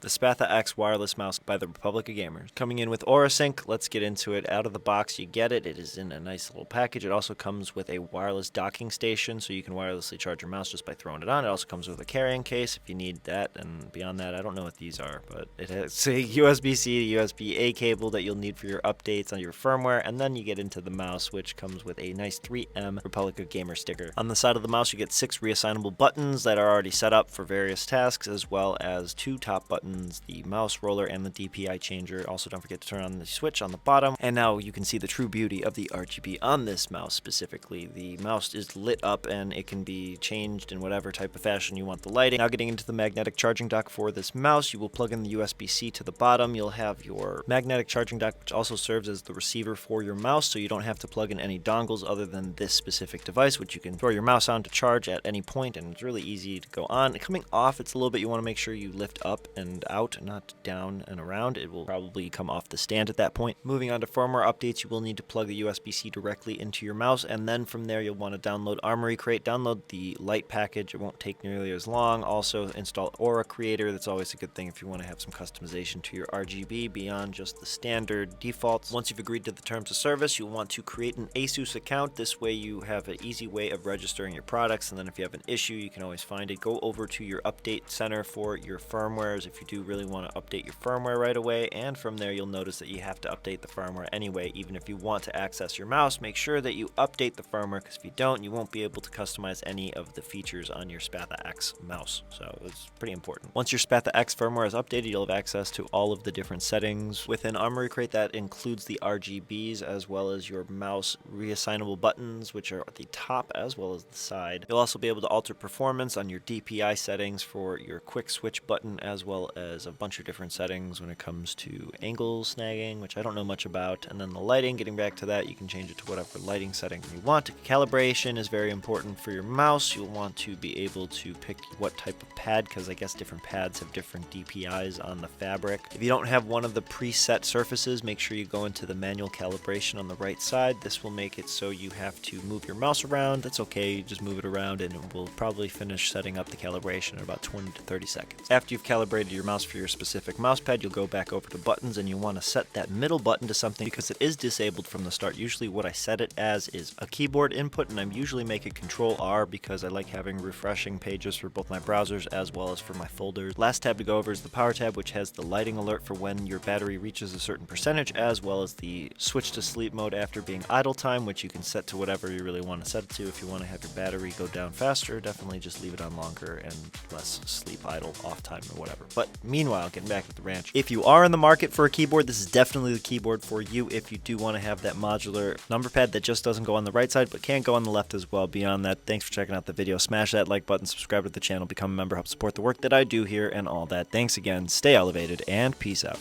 The Spatha X wireless mouse by the Republic of Gamers. Coming in with AuraSync, let's get into it. Out of the box, you get it. It is in a nice little package. It also comes with a wireless docking station, so you can wirelessly charge your mouse just by throwing it on. It also comes with a carrying case if you need that, and beyond that, I don't know what these are, but it has a USB-C to USB-A cable that you'll need for your updates on your firmware, and then you get into the mouse, which comes with a nice 3M Republic of Gamer sticker. On the side of the mouse, you get 6 reassignable buttons that are already set up for various tasks, as well as 2 top buttons, the mouse roller and the DPI changer. Also, don't forget to turn on the switch on the bottom. And now you can see the true beauty of the RGB on this mouse specifically. The mouse is lit up and it can be changed in whatever type of fashion you want the lighting. Now getting into the magnetic charging dock for this mouse, you will plug in the USB-C to the bottom. You'll have your magnetic charging dock, which also serves as the receiver for your mouse, so you don't have to plug in any dongles other than this specific device, which you can throw your mouse on to charge at any point, and it's really easy to go on. Coming off, it's a little bit, you want to make sure you lift up and out, not down and around. It will probably come off the stand at that point. Moving on to firmware updates, you will need to plug the USB-C directly into your mouse, and then from there you'll want to download Armory Crate. Download the light package. It won't take nearly as long. Also install Aura Creator. That's always a good thing if you want to have some customization to your RGB beyond just the standard defaults. Once you've agreed to the terms of service, you'll want to create an ASUS account. This way you have an easy way of registering your products, and then if you have an issue, you can always find it. Go over to your update center for your firmwares if you do really want to update your firmware right away, and from there you'll notice that you have to update the firmware anyway. Even if you want to access your mouse, make sure that you update the firmware, because if you don't, you won't be able to customize any of the features on your Spatha X mouse, so it's pretty important. Once your Spatha X firmware is updated, you'll have access to all of the different settings within Armory Crate. That includes the RGBs as well as your mouse reassignable buttons, which are at the top as well as the side. You'll also be able to alter performance on your DPI settings for your quick switch button, as well as a bunch of different settings when it comes to angle snagging, which I don't know much about, and then the lighting. Getting back to that, you can change it to whatever lighting setting you want. Calibration is very important for your mouse. You'll want to be able to pick what type of pad, because I guess different pads have different DPIs on the fabric. If you don't have one of the preset surfaces, make sure you go into the manual calibration on the right side. This will make it so you have to move your mouse around. That's okay, you just move it around and it will probably finish setting up the calibration in about 20 to 30 seconds. After you've calibrated your mouse for your specific mouse pad, you'll go back over to buttons, and you'll want to set that middle button to something because it is disabled from the start. Usually what I set it as is a keyboard input, and I usually make it Control R because I like having refreshing pages for both my browsers as well as for my folders. Last tab to go over is the power tab, which has the lighting alert for when your battery reaches a certain percentage, as well as the switch to sleep mode after being idle time, which you can set to whatever you really want to set it to. If you want to have your battery go down faster, definitely just leave it on longer and less sleep idle off time or whatever. But meanwhile, getting back to the ranch, if you are in the market for a keyboard, this is definitely the keyboard for you. If you do want to have that modular number pad that just doesn't go on the right side but can go on the left as well. Beyond that, thanks for checking out the video. Smash that like button, subscribe to the channel, become a member, help support the work that I do here and all that. Thanks again, stay elevated, and peace out.